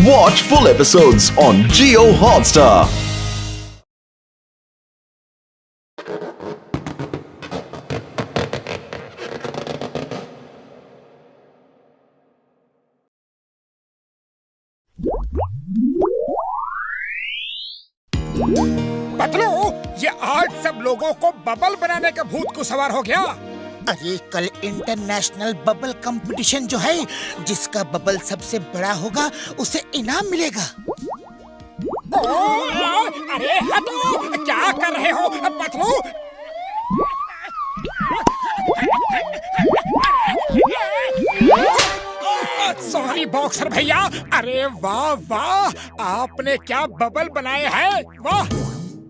Watch full episodes on Jio Hotstar. Patlu, ये आज सब लोगों को बबल बनाने का भूत को सवार हो गया। अरे कल इंटरनेशनल बबल कंपटीशन जो है, जिसका बबल सबसे बड़ा होगा उसे इनाम मिलेगा। अरे हटो, क्या कर रहे हो पतलू? सॉरी बॉक्सर भैया। अरे वाह वाह, आपने क्या बबल बनाए हैं, वाह।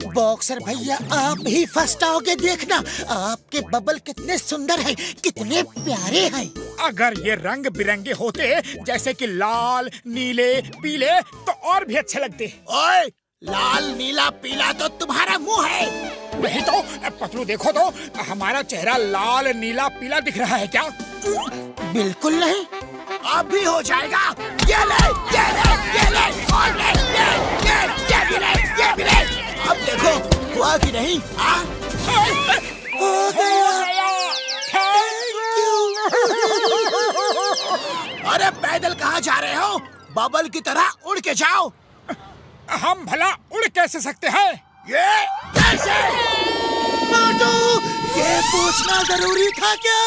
बॉक्सर भैया, आप ही फर्स्ट आओगे, देखना आपके बबल कितने सुंदर हैं, कितने प्यारे हैं। अगर ये रंग बिरंगे होते जैसे कि लाल, नीले, पीले तो और भी अच्छे लगते। ओए, लाल नीला पीला तो तुम्हारा मुंह है। नहीं तो पतलू देखो तो, हमारा चेहरा लाल नीला पीला दिख रहा है क्या? बिल्कुल नहीं, अब भी हो जाएगा। ये ले, ये ले, ये ले, और ले, ये भी ले, ये भी ले। अब देखो हुआ कि नहीं? हो गया। अरे पैदल कहाँ जा रहे हो? बबल की तरह उड़ के जाओ। हम भला उड़ कैसे सकते हैं? ये कैसे? मोटू, ये पूछना जरूरी था क्या?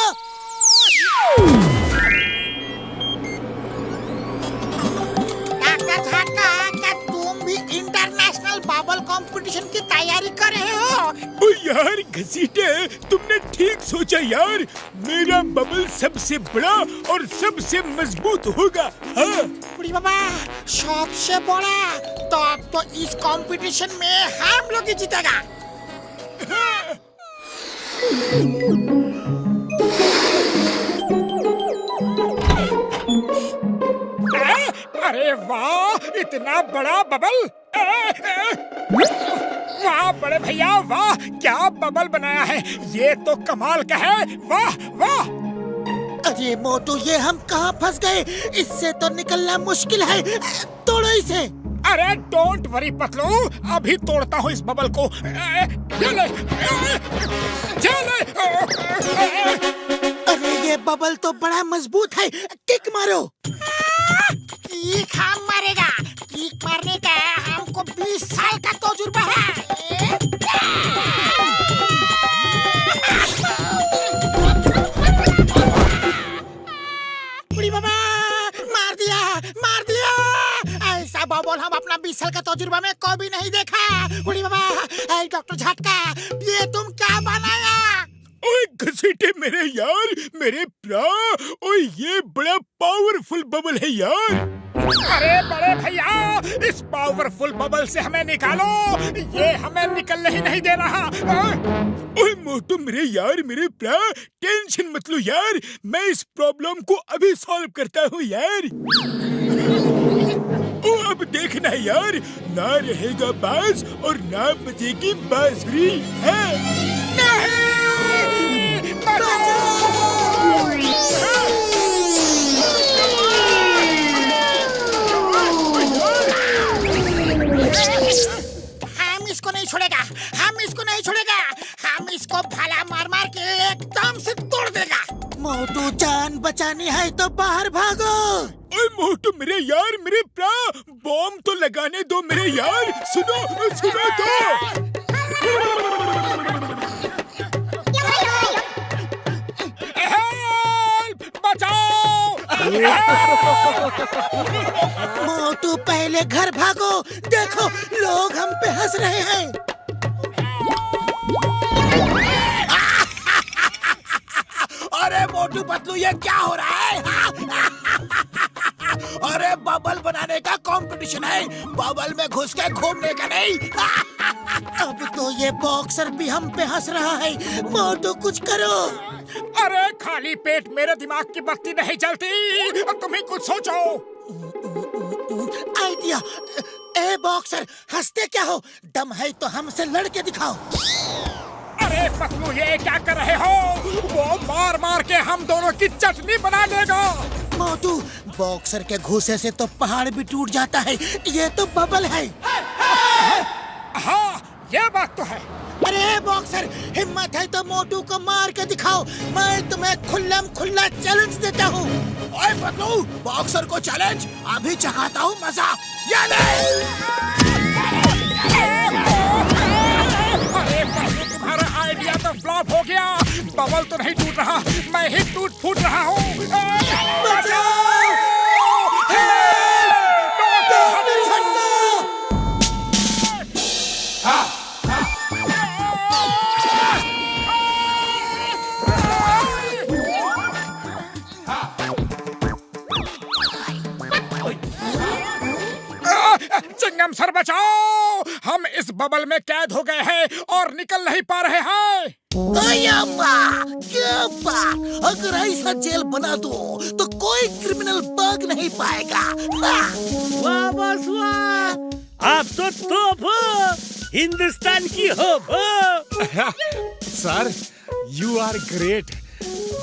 डॉक्टर झाका, क्या तुम भी इंटरनेशनल बबल कंपटीशन की तैयारी कर रहे हो? ओ यार घसीटे, तुमने ठीक सोचा यार। मेरा बबल सबसे बड़ा और सबसे मजबूत होगा। हाँ। बुढ़ी बाबा, सबसे बड़ा तो अब तो इस कंपटीशन में हम लोग ही जीतेगा। अरे वाह, इतना बड़ा बबल! वाह बड़े भैया, वाह क्या बबल बनाया है, ये तो कमाल का है, वाह वाह। अरे मोटू, ये हम कहाँ फंस गए? इससे तो निकलना मुश्किल है, तोड़ो इसे। अरे डोंट वरी पतलू, अभी तोड़ता हूँ इस बबल को। चले, चले। अरे ये बबल तो बड़ा मजबूत है, किक मारो। किक हम मारेगा, किक मारने का हमको 20 साल का तजुर्बा है। बुढ़ी बाबा, मार दिया, मार दिया। ऐसा बबल हम अपना 20 साल का तजुर्बा में कभी नहीं देखा। बुढ़ी बाबा, डॉक्टर झटका, ये तुम क्या बनाया? ओए घसीटे मेरे यार, मेरे प्रा, ओए ये बड़ा पावरफुल बबल है यार। अरे बड़े भैया, इस पावरफुल बबल से हमें निकालो, ये हमें निकलने ही नहीं दे रहा। ओए मोटू मेरे यार, मेरे प्रा, टेंशन मत लो यार, मैं इस प्रॉब्लम को अभी सॉल्व करता हूँ यार। ओ अब देखना यार, ना रहेगा बाज और ना बजेगी बांसुरी है। नहीं! हम इसको नहीं छोड़ेगा, हम इसको नहीं छोड़ेगा, हम इसको भाला मार मार के एकदम से तोड़ देगा। मोटू, जान बचानी है तो बाहर भागो। ओए मोटू मेरे यार, मेरे प्रा, बॉम्ब तो लगाने दो मेरे यार, सुनो सुनो तो। मोटू पहले घर भागो, देखो लोग हम पे हंस रहे हैं। अरे मोटू पतलू, ये क्या हो रहा है? अरे बबल बनाने का कंपटीशन है, बबल में घुस के घूमने का नहीं। अब तो ये बॉक्सर भी हम पे हंस रहा है। मोटू कुछ करो। अरे खाली पेट मेरे दिमाग की बत्ती नहीं जलती, तुम ही कुछ सोचो। आइडिया। ए बॉक्सर, हंसते क्या हो? दम है तो हमसे लड़के दिखाओ। अरे पतलू, ये क्या कर रहे हो? वो मार मार के हम दोनों की चटनी बना देगा। मोटू, बॉक्सर के घुसे से तो पहाड़ भी टूट जाता है, ये तो बबल है। हाँ, ये बात तो है। अरे बॉक्सर, हिम्मत है तो मोटू को मार के दिखाओ, मैं तुम्हें खुल्लम खुल्ला चैलेंज देता हूँ। ओए पतलू, बॉक्सर को चैलेंज, अभी चखाता हूँ मजा। ये ले। अरे पतलू, तुम्हारा आइडिया तो फ्लॉप हो गया। बबल तो नहीं टूट रहा, मैं ही टूट फूट रहा हूँ। चिंगम सर बचाओ, हम इस बबल में कैद हो गए हैं और निकल नहीं पा रहे हैं। क्या बात, अगर ऐसा जेल बना दो तो कोई क्रिमिनल भाग नहीं पाएगा। वाह बॉस वाह, आप तो तोप हो, हिंदुस्तान की होप हो। Sir, you are great,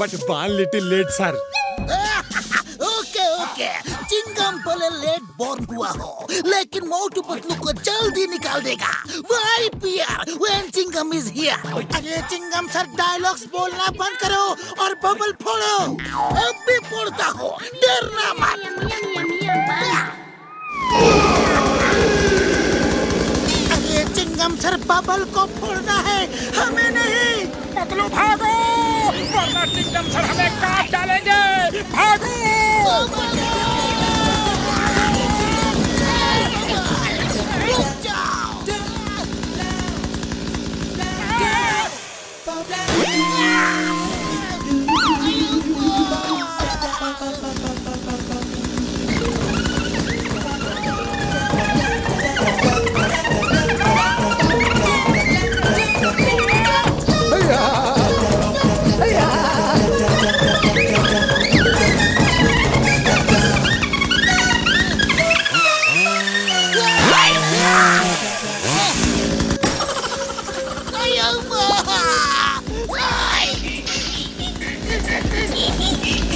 but one little late sir. Okay okay, chewing gum भले लेट बॉर्न हुआ हो, लेकिन मोटू पतलू को जल्दी निकाल देगा। Why fear when Chingam is here? अरे चिंगम सर, डायलॉग्स बोलना बंद करो और बबल फोड़ो। अब भी फोड़ता हो, डरना मत। अरे चिंगम सर, बबल को फोड़ना है, हमें नहीं। पतलू भागो, वरना चिंगम सर हमें काट डालेंगे। भागो। रुक जाओ।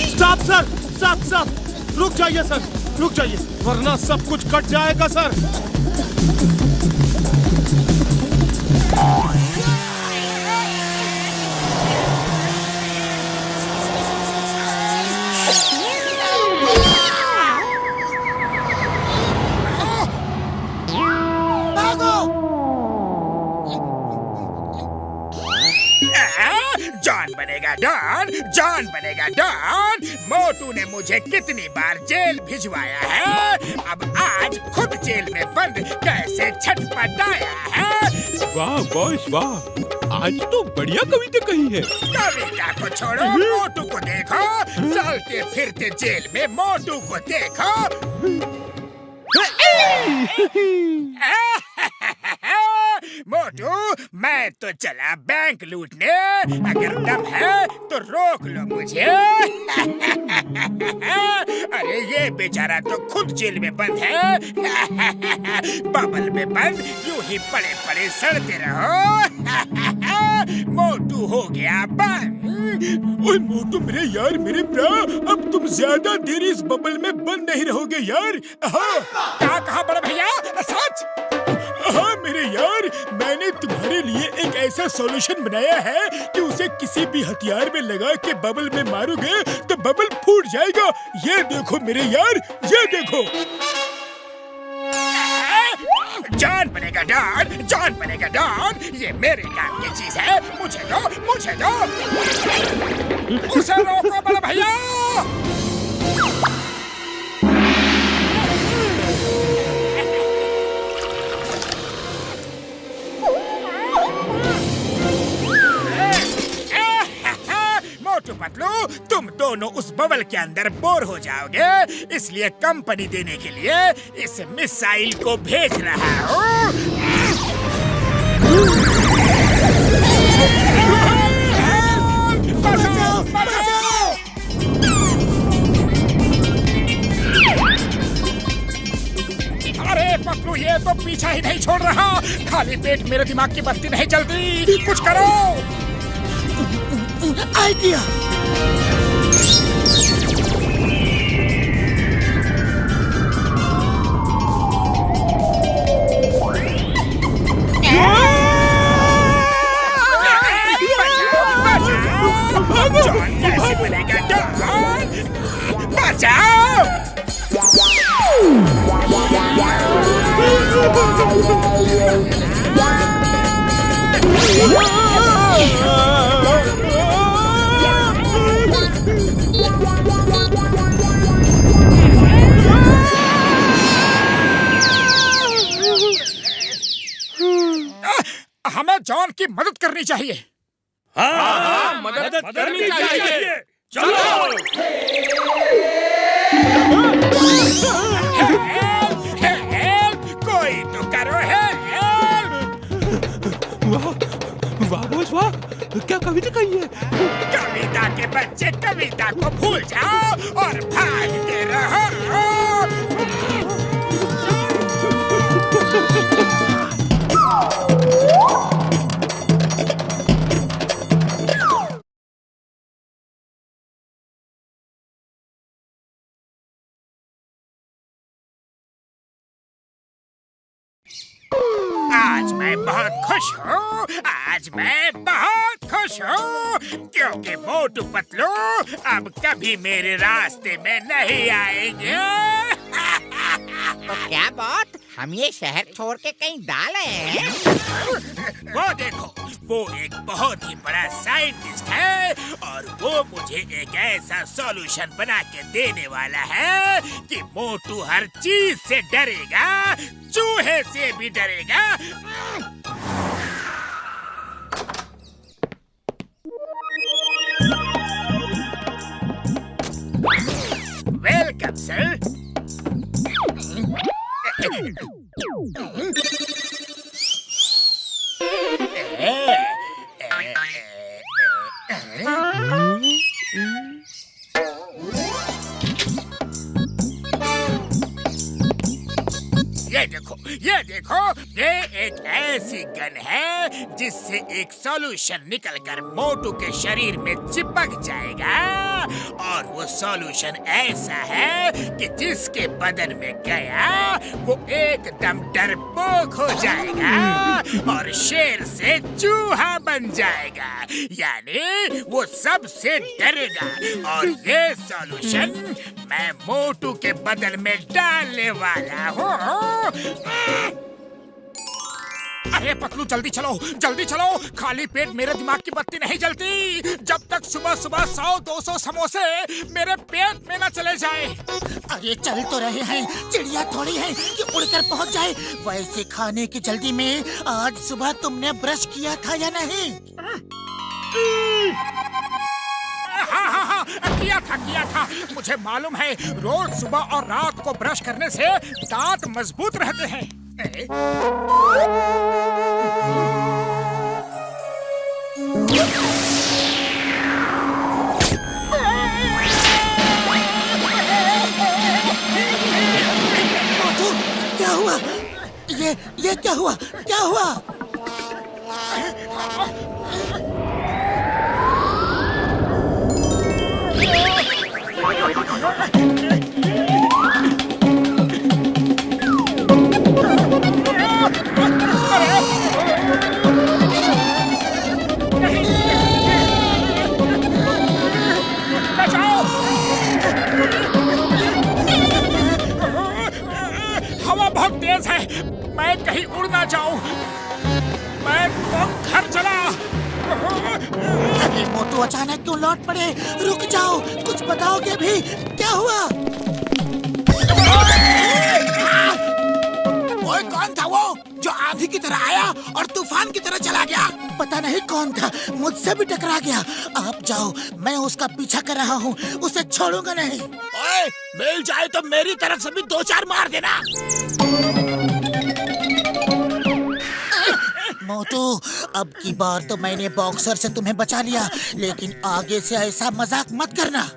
स्टॉप, रुक जाइए सर, रुक जाइए, वरना सब कुछ कट जाएगा सर। जॉन बनेगा डॉन, जॉन बनेगा डॉन। मोटू ने मुझे कितनी बार जेल भिजवाया है, अब आज खुद जेल में बंद कैसे छटपटाया है। वाह बॉस वाह, आज तो बढ़िया कविता कही है। कविता को छोड़ो, मोटू को देखो, चलते फिरते जेल में मोटू को देखो। मोटू, मैं तो चला बैंक लूटने, अगर दम है तो रोक लो मुझे। अरे ये बेचारा तो खुद जेल में बंद है। बबल में बंद यूं ही पड़े पड़े सड़ते रहो। मोटू हो गया बंद। ओए मोटू मेरे यार, मेरे ब्रा, अब तुम ज्यादा देर इस बबल में बंद नहीं रहोगे यार। क्या कहा बड़े भैया? सच? हाँ मेरे यार, मैंने तुम्हारे लिए एक ऐसा सॉल्यूशन बनाया है कि उसे किसी भी हथियार में लगा के बबल में मारोगे तो बबल फूट जाएगा। ये देखो मेरे यार, ये देखो। जॉन बनेगा डॉन, जॉन बनेगा डॉन, ये मेरे काम की चीज है। मुझे दो, मुझे दो। उसे रोको बड़े भैया। मोटू पतलू, तुम दोनों उस बबल के अंदर बोर हो जाओगे, इसलिए कंपनी देने के लिए इस मिसाइल को भेज रहा हूँ। बचाओ, बचाओ। अरे पतलू, ये तो पीछा ही नहीं छोड़ रहा। खाली पेट मेरे दिमाग की बत्ती नहीं जलती, कुछ करो। आइडिया। करनी चाहिए। हाँ, मदद करनी चाहिए। चलो। हेल्प, कोई तो करो हेल्प। वाह बॉस वाह, क्या कविता कही है? कविता के बच्चे कविता को भूल जाओ और भागते रहो। आज मैं बहुत खुश हूँ, आज मैं बहुत खुश हूँ, क्योंकि मोटू पतलू अब कभी मेरे रास्ते में नहीं आएंगे। तो क्या बात, हम ये शहर छोड़ के कहीं डाले हैं? वो देखो, वो एक बहुत ही बड़ा साइंटिस्ट है और वो मुझे एक ऐसा सॉल्यूशन बना के देने वाला है कि मोटू हर चीज से डरेगा, चूहे से भी डरेगा। Welcome sir. ये देखो, ये एक ऐसी गन है जिससे एक सॉल्यूशन निकलकर मोटू के शरीर में चिपक जाएगा और वो सॉल्यूशन ऐसा है कि जिसके बदन में गया वो एकदम डरपोक हो जाएगा और शेर से चूहा बन जाएगा, यानी वो सबसे डरेगा। और ये सॉल्यूशन मैं मोटू के बदन में डालने वाला हूँ। अरे पतलू जल्दी चलो, खाली पेट मेरे दिमाग की बत्ती नहीं जलती जब तक सुबह सुबह 100-200 समोसे मेरे पेट में न चले जाए। अरे चल तो रहे हैं, चिड़िया थोड़ी है कि उड़कर पहुंच जाए। वैसे खाने की जल्दी में आज सुबह तुमने ब्रश किया था या नहीं? हाँ, किया था। मुझे मालूम है, रोज सुबह और रात को ब्रश करने से दांत मजबूत रहते हैं। क्या हुआ? ये क्या हुआ? हवा बहुत तेज है, मैं कहीं उड़ ना जाऊं। मैं तो घर चला। अरे मोटू अचानक क्यों लौट पड़े? रुक जाओ, कुछ बताओगे भी? क्या हुआ? ओए, कौन था वो जो आंधी की तरह आया और तूफान की तरह चला गया? पता नहीं कौन था, मुझसे भी टकरा गया। आप जाओ, मैं उसका पीछा कर रहा हूँ, उसे छोड़ूंगा नहीं। ओए, मिल जाए तो मेरी तरफ से भी 2-4 मार देना। मोटू, अब की बार तो मैंने बॉक्सर से तुम्हें बचा लिया, लेकिन आगे से ऐसा मजाक मत करना।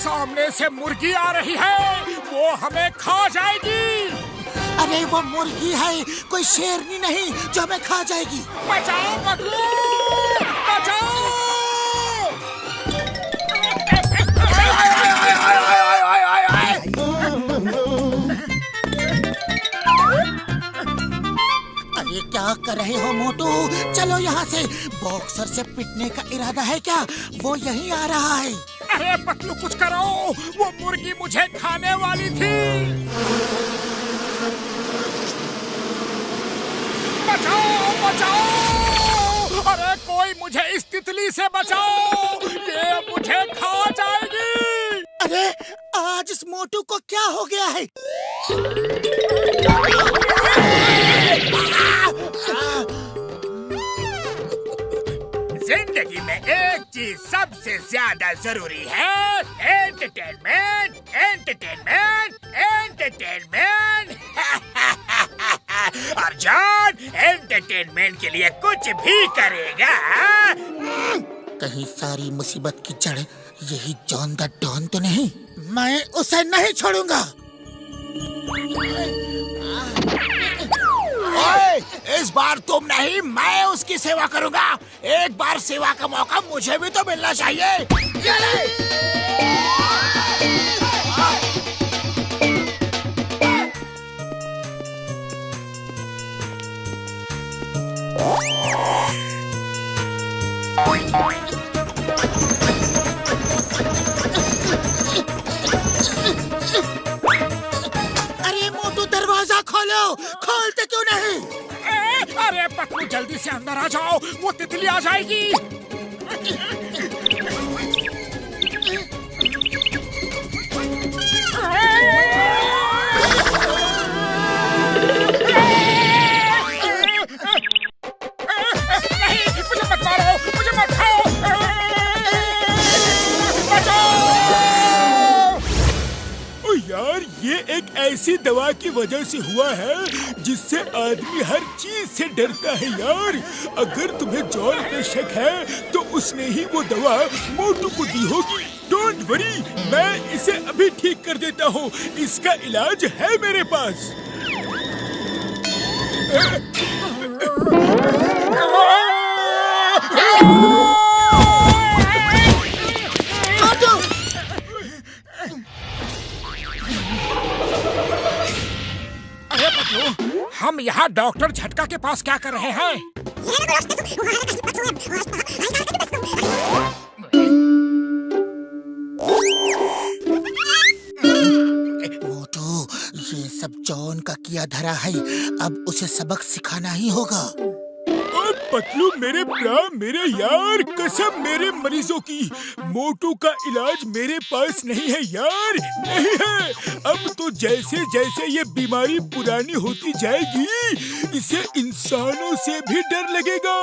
सामने से मुर्गी आ रही है, वो हमें खा जाएगी। अरे वो मुर्गी है, कोई शेरनी नहीं जो हमें खा जाएगी। बचाओ पतलू, बचाओ। अरे क्या क्या कर रहे हो मोटू? चलो यहाँ से। बॉक्सर से पिटने का इरादा है क्या? वो यहीं आ रहा है। अरे पतलू कुछ करो, वो मुर्गी मुझे खाने वाली थी। बचाओ बचाओ, अरे कोई मुझे इस तितली से बचाओ, ये मुझे खा जाएगी। अरे आज इस मोटू को क्या हो गया है? जिंदगी में एक चीज सबसे ज्यादा जरूरी है, एंटरटेनमेंट एंटरटेनमेंट एंटरटेनमेंट। और जॉन एंटरटेनमेंट के लिए कुछ भी करेगा। कहीं सारी मुसीबत की जड़ यही जॉन द डॉन तो नहीं? मैं उसे नहीं छोड़ूंगा। ओए, इस बार तुम नहीं, मैं उसकी सेवा करूंगा। एक बार सेवा का मौका मुझे भी तो मिलना चाहिए। अरे मोटू दरवाजा खोलो, खोलते क्यों नहीं? अरे पतलू जल्दी से अंदर आ जाओ, वो तितली आ जाएगी। नहीं, मुझे मत मारो, मुझे मत खाओ। ओ यार, ये एक ऐसी दवा की वजह से हुआ है जिससे आदमी हर चीज से डरता है यार। अगर तुम्हें जॉन पे शक है तो उसने ही वो दवा मोटू को दी होगी। डोंट वरी, मैं इसे अभी ठीक कर देता हूँ। इसका इलाज है मेरे पास। अरे पतलू, हम यहाँ डॉक्टर झटका के पास क्या कर रहे हैं? मोटू, ये सब जॉन का किया धरा है। अब उसे सबक सिखाना ही होगा। पतलू मेरे मेरे यार, कसम मेरे मरीजों की, मोटू का इलाज मेरे पास नहीं है यार, नहीं है। अब तो जैसे जैसे ये बीमारी पुरानी होती जाएगी, इसे इंसानों से भी डर लगेगा।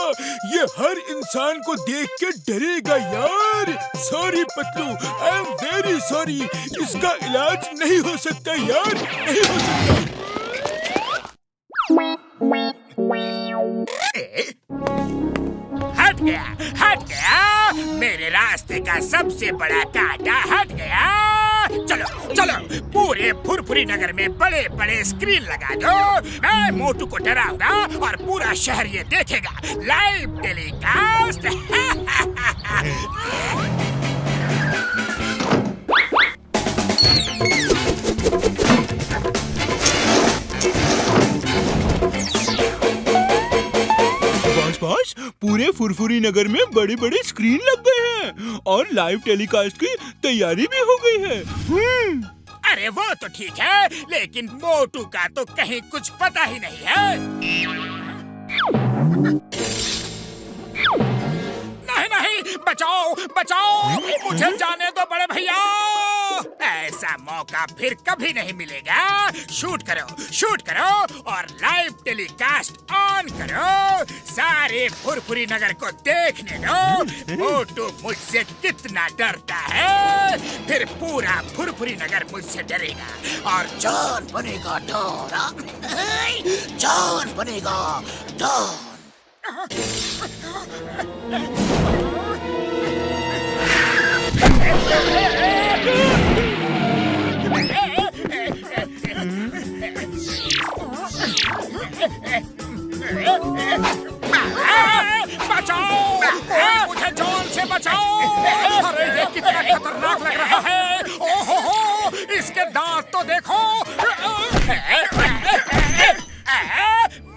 ये हर इंसान को देख के डरेगा यार। Sorry Patlu, I am very sorry. इसका इलाज नहीं हो सकता यार, नहीं हो सकता। हट गया, हट गया। मेरे रास्ते का सबसे बड़ा कांटा हट गया। चलो चलो, पूरे फुरफुरी नगर में बड़े बड़े स्क्रीन लगा दो। मैं मोटू को डराऊंगा और पूरा शहर ये देखेगा, लाइव टेलीकास्ट। बस पूरे फुरफुरी नगर में बड़े बड़े स्क्रीन लग गए हैं और लाइव टेलीकास्ट की तैयारी भी हो गई है। अरे वो तो ठीक है, लेकिन मोटू का तो कहीं कुछ पता ही नहीं है। नहीं नहीं, बचाओ बचाओ, मुझे जाने दो बड़े भैया। ऐसा मौका फिर कभी नहीं मिलेगा। शूट करो और लाइव टेलीकास्ट ऑन करो। सारे फुरफुरी नगर को देखने दो मोटू मुझसे कितना डरता है। फिर पूरा फुरफुरी नगर मुझसे डरेगा और जॉन बनेगा डॉन। जॉन बनेगा डॉन। बचाओ, मुझे जॉन से बचाओ। अरे ये कितना खतरनाक लग रहा है। ओहो, इसके दांत तो देखो।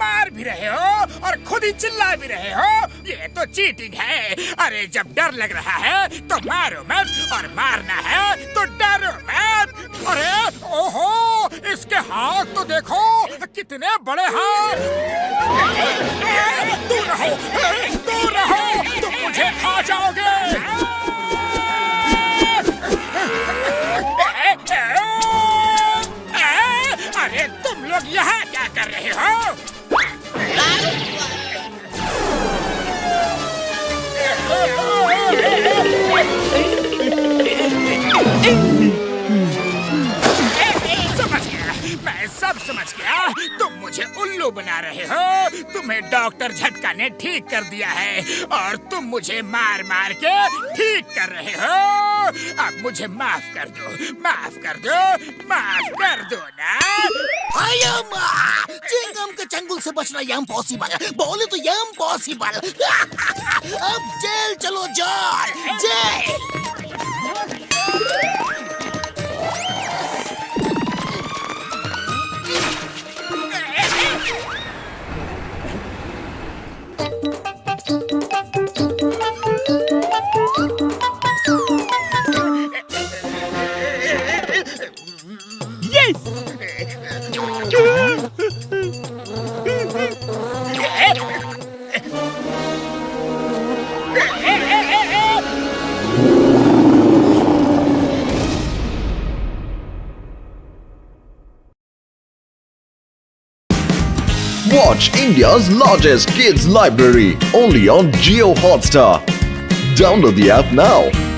मार भी रहे हो खुद ही चिल्ला भी रहे हो। ये तो चीटिंग है। अरे जब डर लग रहा है तो मारो मत, और मारना है तो डरो मत। अरे ओहो, इसके हाथ तो देखो, कितने बड़े हाथ। दूर रहो, दूर रहो, तुम मुझे खा जाओगे। अरे तुम लोग यहाँ क्या कर रहे हो? समझ गया, मैं सब समझ गया। तुम मुझे उल्लू बना रहे हो। तुम्हें डॉक्टर झटका ने ठीक कर दिया है और तुम मुझे मार मार के ठीक कर रहे हो। अब मुझे माफ कर दो, माफ कर दो, माफ कर दो ना। चिंगम के चंगुल से बचना इम्पॉसिबल, बोले तो इम्पॉसिबल। अब जेल चलो, jail jail. Watch India's largest kids library only on Jio Hotstar. Download the app now.